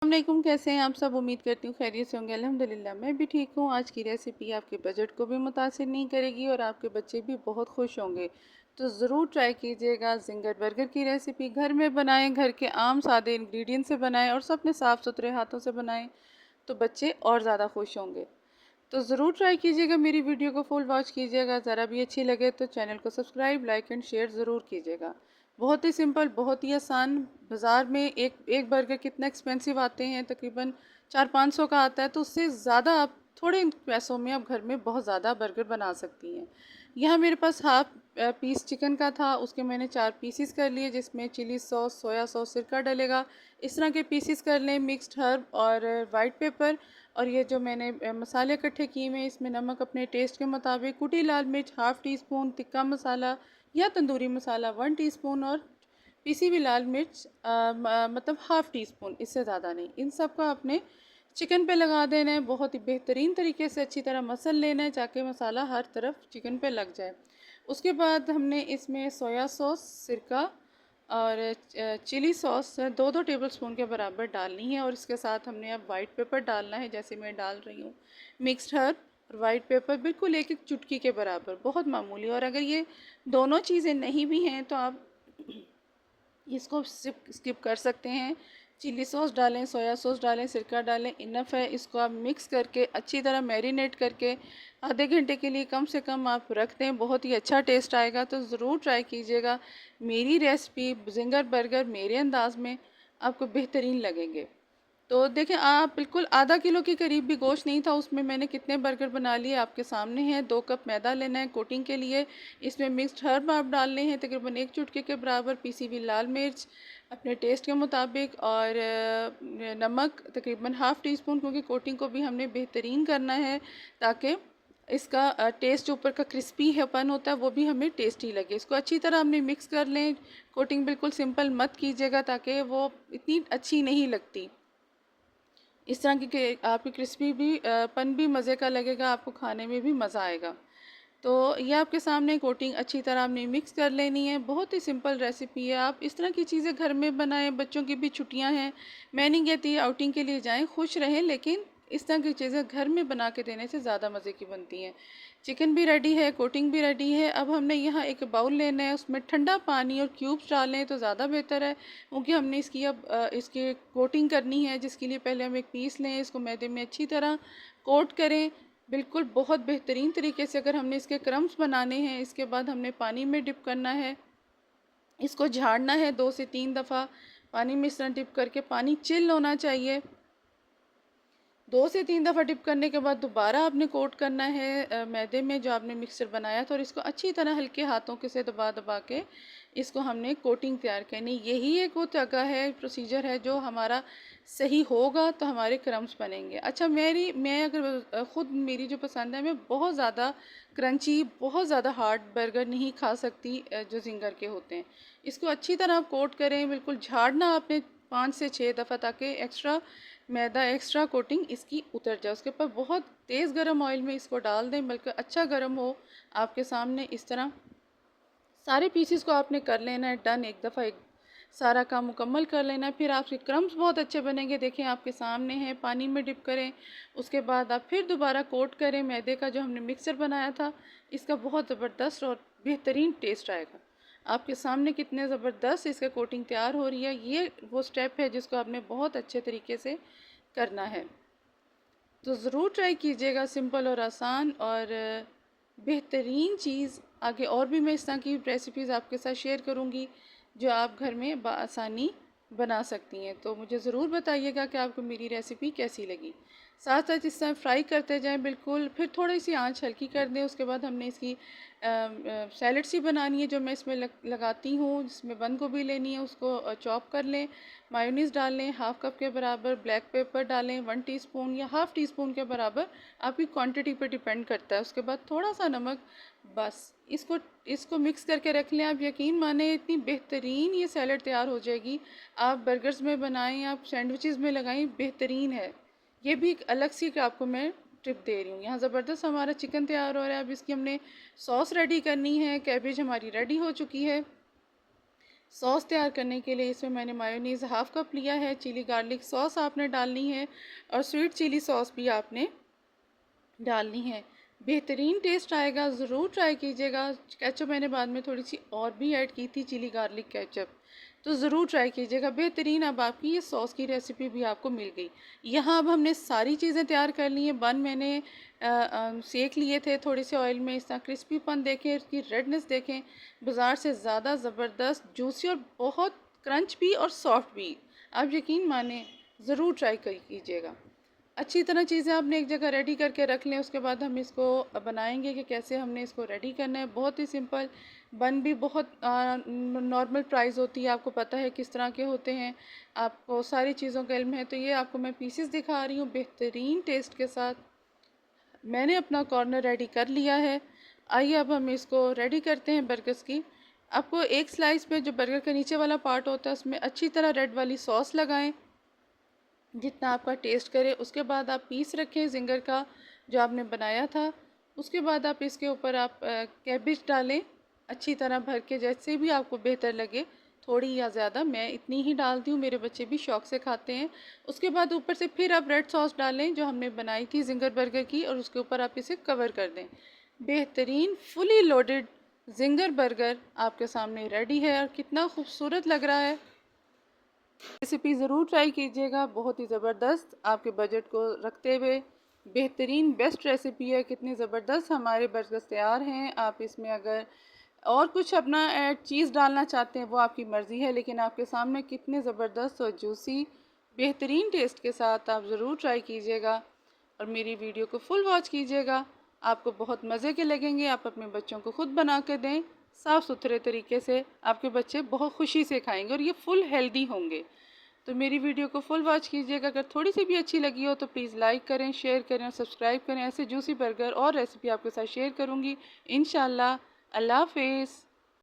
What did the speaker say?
वालेकुम, कैसे हैं आप सब। उम्मीद करती हूँ खैरियत से होंगे। अल्हम्दुलिल्लाह मैं भी ठीक हूँ। आज की रेसिपी आपके बजट को भी मुतासिर नहीं करेगी और आपके बच्चे भी बहुत खुश होंगे। तो ज़रूर ट्राई कीजिएगा। जिंगर बर्गर की रेसिपी घर में बनाएं, घर के आम सादे इंग्रेडिएंट से बनाएं और सब अपने साफ़ सुथरे हाथों से बनाएं, तो बच्चे और ज़्यादा खुश होंगे। तो ज़रूर ट्राई कीजिएगा, मेरी वीडियो को फुल वॉच कीजिएगा। ज़रा भी अच्छी लगे तो चैनल को सब्सक्राइब, लाइक एंड शेयर ज़रूर कीजिएगा। बहुत ही सिंपल, बहुत ही आसान। बाज़ार में एक एक बर्गर कितना एक्सपेंसिव आते हैं, तकरीबन 400-500 का आता है, तो उससे ज़्यादा आप थोड़े पैसों में आप घर में बहुत ज़्यादा बर्गर बना सकती हैं। यहाँ मेरे पास हाफ पीस चिकन का था, उसके मैंने 4 पीसीस कर लिए, जिसमें चिली सॉस, सोया सॉस, सिरका डलेगा। इस तरह के पीसीस कर लें। मिक्स्ड हर्ब और वाइट पेपर, और ये जो मैंने मसाले इकट्ठे किए हुए हैं, इसमें नमक अपने टेस्ट के मुताबिक, कुटी लाल मिर्च हाफ़ टी स्पून, तिक्का मसाला या तंदूरी मसाला 1 टीस्पून, और पिसी हुई लाल मिर्च मतलब हाफ़ टी स्पून, इससे ज़्यादा नहीं। इन सब का अपने चिकन पे लगा देना है। बहुत ही बेहतरीन तरीके से अच्छी तरह मसल लेना है, ताकि मसाला हर तरफ चिकन पे लग जाए। उसके बाद हमने इसमें सोया सॉस, सिरका और चिली सॉस 2-2 टेबलस्पून के बराबर डालनी है, और इसके साथ हमने अब वाइट पेपर डालना है, जैसे मैं डाल रही हूँ। मिक्स्ड हर्ब और वाइट पेपर बिल्कुल एक एक चुटकी के बराबर, बहुत मामूली। और अगर ये दोनों चीज़ें नहीं भी हैं तो आप इसको स्किप कर सकते हैं। चिली सॉस डालें, सोया सॉस डालें, सिरका डालें, इनफ है। इसको आप मिक्स करके अच्छी तरह मैरिनेट करके आधे घंटे के लिए कम से कम आप रख दें। बहुत ही अच्छा टेस्ट आएगा, तो ज़रूर ट्राई कीजिएगा। मेरी रेसिपी जिंगर बर्गर मेरे अंदाज में आपको बेहतरीन लगेंगे। तो देखें, आप बिल्कुल आधा किलो के करीब भी गोश्त नहीं था, उसमें मैंने कितने बर्गर बना लिए आपके सामने हैं। 2 कप मैदा लेना है कोटिंग के लिए। इसमें मिक्स्ड हर्ब आप डालने हैं, तकरीबन 1 चुटकी के बराबर, पीसी हुई लाल मिर्च अपने टेस्ट के मुताबिक, और नमक तकरीबन हाफ़ टी स्पून, क्योंकि कोटिंग को भी हमने बेहतरीन करना है, ताकि इसका टेस्ट जो ऊपर का क्रिस्पी हैपन होता है वो भी हमें टेस्टी लगे। इसको अच्छी तरह हमने मिक्स कर लें। कोटिंग बिल्कुल सिंपल मत कीजिएगा, ताकि वो इतनी अच्छी नहीं लगती। इस तरह की आपकी क्रिस्पी भी पन भी मज़े का लगेगा, आपको खाने में भी मज़ा आएगा। तो ये आपके सामने कोटिंग अच्छी तरह आपने मिक्स कर लेनी है। बहुत ही सिंपल रेसिपी है, आप इस तरह की चीज़ें घर में बनाएं। बच्चों की भी छुट्टियां हैं, मैं नहीं कहती आउटिंग के लिए जाएं, खुश रहें, लेकिन इस तरह की चीज़ें घर में बना के देने से ज़्यादा मज़े की बनती हैं। चिकन भी रेडी है, कोटिंग भी रेडी है। अब हमने यहाँ एक बाउल लेना है, उसमें ठंडा पानी और क्यूब्स डालें तो ज़्यादा बेहतर है, क्योंकि हमने इसकी अब इसकी कोटिंग करनी है, जिसके लिए पहले हम एक पीस लें, इसको मैदे में अच्छी तरह कोट करें। बिल्कुल बहुत बेहतरीन तरीके से अगर हमने इसके क्रम्स बनाने हैं। इसके बाद हमने पानी में डिप करना है, इसको झाड़ना है 2 से 3 दफ़ा पानी में। इस तरह डिप करके पानी चिल होना चाहिए। 2 से 3 दफ़ा डिप करने के बाद दोबारा आपने कोट करना है मैदे में जो आपने मिक्सचर बनाया था, और इसको अच्छी तरह हल्के हाथों के से दबा दबा के इसको हमने कोटिंग तैयार करनी। यही एक वो तरीका है, प्रोसीजर है, जो हमारा सही होगा तो हमारे क्रम्स बनेंगे। अच्छा, मैं अगर ख़ुद मेरी जो पसंद है, मैं बहुत ज़्यादा क्रंची, बहुत ज़्यादा हार्ड बर्गर नहीं खा सकती जो जिंगर के होते हैं। इसको अच्छी तरह कोट करें, बिल्कुल झाड़ना आपने 5 से 6 दफ़ा, ताकि एक्स्ट्रा मैदा, एक्स्ट्रा कोटिंग इसकी उतर जाए। उसके ऊपर बहुत तेज़ गरम ऑयल में इसको डाल दें, बल्कि अच्छा गरम हो आपके सामने। इस तरह सारे पीसेस को आपने कर लेना है डन, एक दफ़ा एक सारा काम मुकम्मल कर लेना है। फिर आपके क्रम्स बहुत अच्छे बनेंगे। देखें, आपके सामने हैं। पानी में डिप करें, उसके बाद आप फिर दोबारा कोट करें मैदे का जो हमने मिक्सचर बनाया था। इसका बहुत ज़बरदस्त और बेहतरीन टेस्ट आएगा। आपके सामने कितने ज़बरदस्त इसका कोटिंग तैयार हो रही है। ये वो स्टेप है जिसको आपने बहुत अच्छे तरीके से करना है। तो ज़रूर ट्राई कीजिएगा, सिंपल और आसान और बेहतरीन चीज़। आगे और भी मैं इस तरह की रेसिपीज़ आपके साथ शेयर करूँगी, जो आप घर में बआसानी बना सकती हैं। तो मुझे ज़रूर बताइएगा कि आपको मेरी रेसिपी कैसी लगी। साथ साथ इस तरह फ्राई करते जाएं बिल्कुल, फिर थोड़ी सी आंच हल्की कर दें। उसके बाद हमने इसकी सैलड सी बनानी है, जो मैं इसमें लगाती हूँ, जिसमें बंद गोभी लेनी है, उसको चॉप कर लें। मायोनीज़ डाल लें, हाफ़ कप के बराबर ब्लैक पेपर डालें, 1 टीस्पून या हाफ़ टी स्पून के बराबर, आपकी क्वांटिटी पे डिपेंड करता है। उसके बाद थोड़ा सा नमक, बस इसको इसको मिक्स करके रख लें। आप यकीन माने, इतनी बेहतरीन ये सैलड तैयार हो जाएगी। आप बर्गर्स में बनाएं, आप सैंडविचेज़ में लगाएं, बेहतरीन है। ये भी एक अलग सी आपको मैं टिप दे रही हूँ। यहाँ ज़बरदस्त हमारा चिकन तैयार हो रहा है। अब इसकी हमने सॉस रेडी करनी है। कैबेज हमारी रेडी हो चुकी है। सॉस तैयार करने के लिए इसमें मैंने मायोनीज़ हाफ़ कप लिया है, चिली गार्लिक सॉस आपने डालनी है और स्वीट चिली सॉस भी आपने डालनी है। बेहतरीन टेस्ट आएगा, ज़रूर ट्राई कीजिएगा। केचप मैंने बाद में थोड़ी सी और भी ऐड की थी, चिली गार्लिक केचप, तो ज़रूर ट्राई कीजिएगा। बेहतरीन अब आपकी ये सॉस की रेसिपी भी आपको मिल गई। यहाँ अब हमने सारी चीज़ें तैयार कर ली हैं। बन मैंने सेक लिए थे थोड़े से ऑयल में, इस तरह क्रिस्पीपन देखें, इसकी रेडनेस देखें, बाज़ार से ज़्यादा ज़बरदस्त जूसी और बहुत क्रंच भी और सॉफ्ट भी। आप यकीन माने, ज़रूर ट्राई कीजिएगा। अच्छी तरह चीज़ें आपने एक जगह रेडी करके रख लें। उसके बाद हम इसको बनाएंगे कि कैसे हमने इसको रेडी करना है। बहुत ही सिंपल, बन भी बहुत नॉर्मल प्राइस होती है, आपको पता है किस तरह के होते हैं, आपको सारी चीज़ों का इल्म है। तो ये आपको मैं पीसेस दिखा रही हूँ बेहतरीन टेस्ट के साथ। मैंने अपना कॉर्नर रेडी कर लिया है। आइए अब हम इसको रेडी करते हैं बर्गर्स की। आपको एक स्लाइस में जो बर्गर का नीचे वाला पार्ट होता है उसमें अच्छी तरह रेड वाली सॉस लगाएं, जितना आपका टेस्ट करे। उसके बाद आप पीस रखें जिंगर का जो आपने बनाया था। उसके बाद आप इसके ऊपर आप कैबेज डालें अच्छी तरह भर के, जैसे भी आपको बेहतर लगे, थोड़ी या ज़्यादा। मैं इतनी ही डालती हूँ, मेरे बच्चे भी शौक से खाते हैं। उसके बाद ऊपर से फिर आप रेड सॉस डालें जो हमने बनाई थी जिंगर बर्गर की, और उसके ऊपर आप इसे कवर कर दें। बेहतरीन फुली लोडेड जिंगर बर्गर आपके सामने रेडी है, और कितना खूबसूरत लग रहा है। रेसिपी ज़रूर ट्राई कीजिएगा, बहुत ही ज़बरदस्त आपके बजट को रखते हुए बेहतरीन बेस्ट रेसिपी है। कितनी ज़बरदस्त हमारे बर्गर्स तैयार हैं। आप इसमें अगर और कुछ अपना ऐड चीज़ डालना चाहते हैं वो आपकी मर्ज़ी है, लेकिन आपके सामने कितने ज़बरदस्त और जूसी बेहतरीन टेस्ट के साथ आप ज़रूर ट्राई कीजिएगा और मेरी वीडियो को फुल वॉच कीजिएगा। आपको बहुत मज़े के लगेंगे। आप अपने बच्चों को ख़ुद बना के दें साफ़ सुथरे तरीके से, आपके बच्चे बहुत खुशी से खाएंगे और ये फुल हेल्दी होंगे। तो मेरी वीडियो को फुल वॉच कीजिएगा। अगर थोड़ी सी भी अच्छी लगी हो तो प्लीज़ लाइक करें, शेयर करें और सब्सक्राइब करें। ऐसे जूसी बर्गर और रेसिपी आपके साथ शेयर करूँगी इंशाल्लाह। अल्लाह हाफ़िज़।